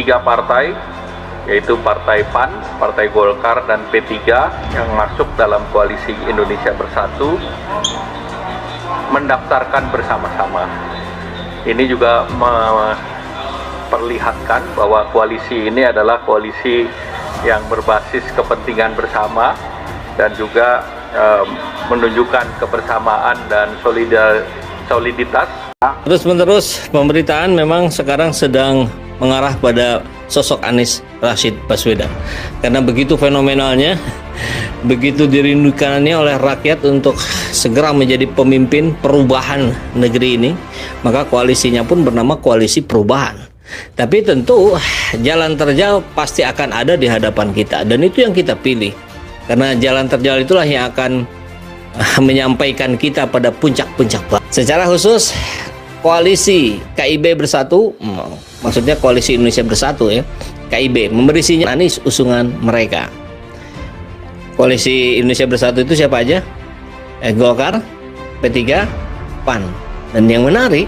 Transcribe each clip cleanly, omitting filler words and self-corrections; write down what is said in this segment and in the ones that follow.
tiga partai, yaitu Partai PAN, Partai Golkar, dan P3 yang masuk dalam koalisi Indonesia Bersatu mendaftarkan bersama-sama. Ini juga memperlihatkan bahwa koalisi ini adalah koalisi yang berbasis kepentingan bersama dan juga menunjukkan kebersamaan dan soliditas. Terus-menerus pemberitaan memang sekarang sedang mengarah pada sosok Anies Rashid Baswedan, karena begitu fenomenalnya, begitu dirindukannya oleh rakyat untuk segera menjadi pemimpin perubahan negeri ini, maka koalisinya pun bernama Koalisi Perubahan. Tapi tentu jalan terjal pasti akan ada di hadapan kita, dan itu yang kita pilih, karena jalan terjal itulah yang akan menyampaikan kita pada puncak-puncak. Secara khusus koalisi KIB Bersatu, maksudnya Koalisi Indonesia Bersatu ya, KIB, memberi sinyal Anies usungan mereka. Koalisi Indonesia Bersatu itu siapa aja? Golkar, P3, PAN. Dan yang menarik,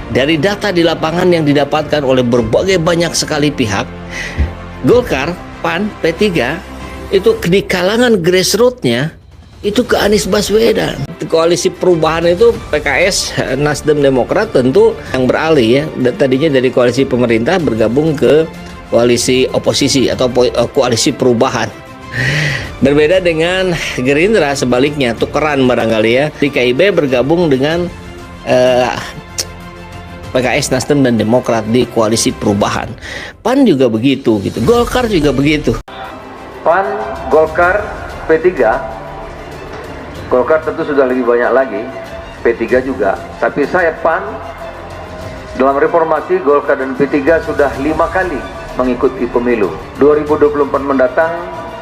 dari data di lapangan yang didapatkan oleh berbagai banyak sekali pihak, Golkar, PAN, P3 itu di kalangan grassroots-nya itu ke Anies Baswedan. Koalisi Perubahan itu PKS, Nasdem, Demokrat tentu yang beralih ya. Tadinya dari koalisi pemerintah bergabung ke koalisi oposisi atau Koalisi Perubahan. Berbeda dengan Gerindra, sebaliknya tukeran barangkali ya. Di KIB bergabung dengan PKS, Nasdem, dan Demokrat di Koalisi Perubahan. PAN juga begitu gitu. Golkar juga begitu. PAN, Golkar, P3. Golkar tentu sudah lebih banyak lagi, P3 juga. Tapi saya PAN, dalam reformasi Golkar dan P3 sudah 5 kali mengikuti pemilu. 2024 mendatang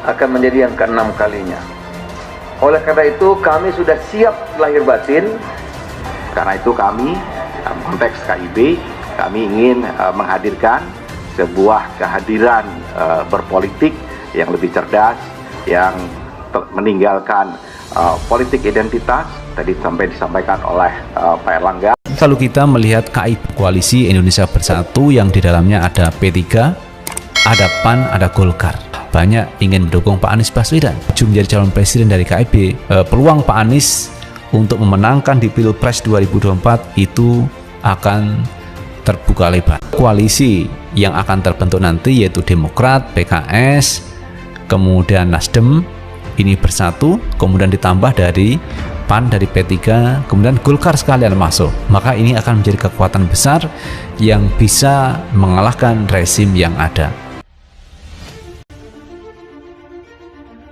akan menjadi yang ke-6 kalinya. Oleh karena itu kami sudah siap lahir batin. Karena itu kami, dalam konteks KIB, kami ingin menghadirkan sebuah kehadiran berpolitik yang lebih cerdas, yang meninggalkan politik identitas, tadi sampai disampaikan oleh Pak Erlangga. Kalau kita melihat KIB, Koalisi Indonesia Bersatu, yang di dalamnya ada P3, ada PAN, ada Golkar, banyak ingin mendukung Pak Anies Baswedan maju menjadi calon presiden dari KIB. Peluang Pak Anies untuk memenangkan di Pilpres 2024 itu akan terbuka lebar. Koalisi yang akan terbentuk nanti yaitu Demokrat, PKS, kemudian Nasdem, ini bersatu, kemudian ditambah dari PAN, dari P3, kemudian Golkar sekalian masuk. Maka ini akan menjadi kekuatan besar yang bisa mengalahkan rezim yang ada.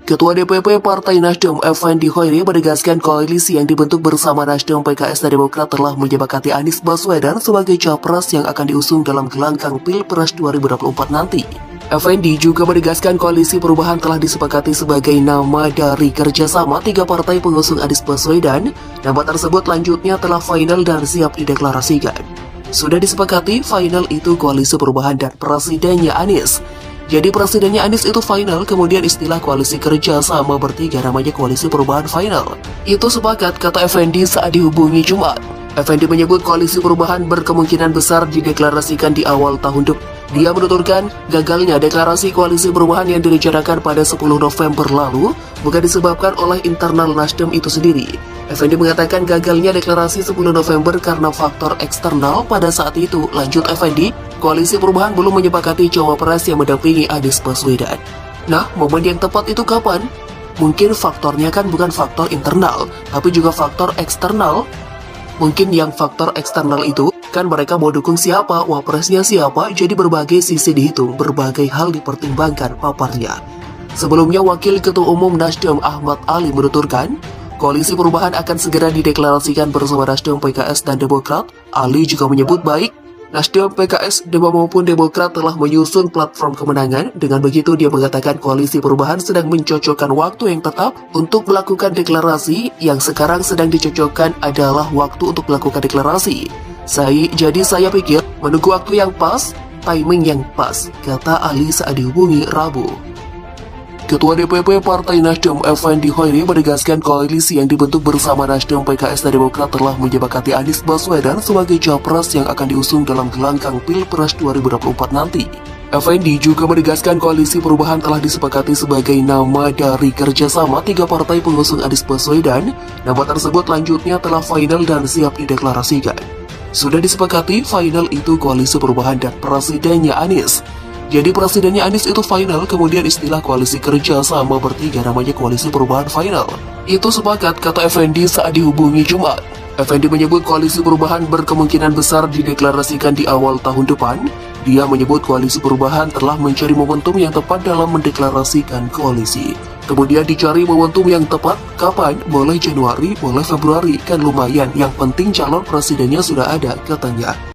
Ketua DPP Partai Nasdem Effendi Hoiri menegaskan koalisi yang dibentuk bersama Nasdem, PKS, dan Demokrat telah menyepakati Anies Baswedan sebagai capres yang akan diusung dalam gelanggang Pilpres 2024 nanti. Effendi juga menegaskan koalisi perubahan telah disepakati sebagai nama dari kerjasama 3 partai pengusung Anies Baswedan. Nama tersebut lanjutnya telah final dan siap dideklarasikan. Sudah disepakati final itu koalisi perubahan dan presidennya Anies. Jadi presidennya Anies itu final, kemudian istilah koalisi kerjasama bertiga namanya koalisi perubahan final. Itu sepakat, kata Effendi saat dihubungi Jumat. Effendi menyebut koalisi perubahan berkemungkinan besar dideklarasikan di awal tahun depan. Dia menuturkan gagalnya deklarasi koalisi perubahan yang direncanakan pada 10 November lalu bukan disebabkan oleh internal Nasdem itu sendiri. Effendi mengatakan gagalnya deklarasi 10 November karena faktor eksternal pada saat itu. Lanjut Effendi, koalisi perubahan belum menyepakati cawapres yang mendampingi Anies Baswedan. Nah, momen yang tepat itu kapan? Mungkin faktornya kan bukan faktor internal, tapi juga faktor eksternal. Mungkin yang faktor eksternal itu kan mereka mau dukung siapa, wapresnya siapa, jadi berbagai sisi dihitung, berbagai hal dipertimbangkan paparnya. Sebelumnya Wakil Ketua Umum Nasdem Ahmad Ali menuturkan, koalisi perubahan akan segera dideklarasikan bersama Nasdem, PKS, dan Demokrat. Ali juga menyebut baik Nasdem, PKS, maupun Demokrat telah menyusun platform kemenangan. Dengan begitu dia mengatakan koalisi perubahan sedang mencocokkan waktu yang tetap untuk melakukan deklarasi. Yang sekarang sedang dicocokkan adalah waktu untuk melakukan deklarasi. Jadi saya pikir menunggu waktu yang pas, timing yang pas, kata Ali saat dihubungi Rabu. Ketua DPP Partai Nasdem Effendi Hoiri menegaskan koalisi yang dibentuk bersama Nasdem, PKS, dan Demokrat telah menyepakati Anies Baswedan sebagai capres yang akan diusung dalam gelanggang Pilpres 2024 nanti. Effendi juga menegaskan koalisi perubahan telah disepakati sebagai nama dari kerjasama 3 partai pengusung Anies Baswedan. Nama tersebut lanjutnya telah final dan siap dideklarasikan. Sudah disepakati final itu koalisi perubahan dan presidennya Anies. Jadi presidennya Anies itu final, kemudian istilah koalisi kerjasama bertiga namanya koalisi perubahan final. Itu sepakat, kata Effendi saat dihubungi Jumat. Effendi menyebut koalisi perubahan berkemungkinan besar dideklarasikan di awal tahun depan. Dia menyebut koalisi perubahan telah mencari momentum yang tepat dalam mendeklarasikan koalisi. Kemudian dicari momentum yang tepat, kapan? Mulai Januari, mulai Februari, kan lumayan. Yang penting calon presidennya sudah ada, katanya.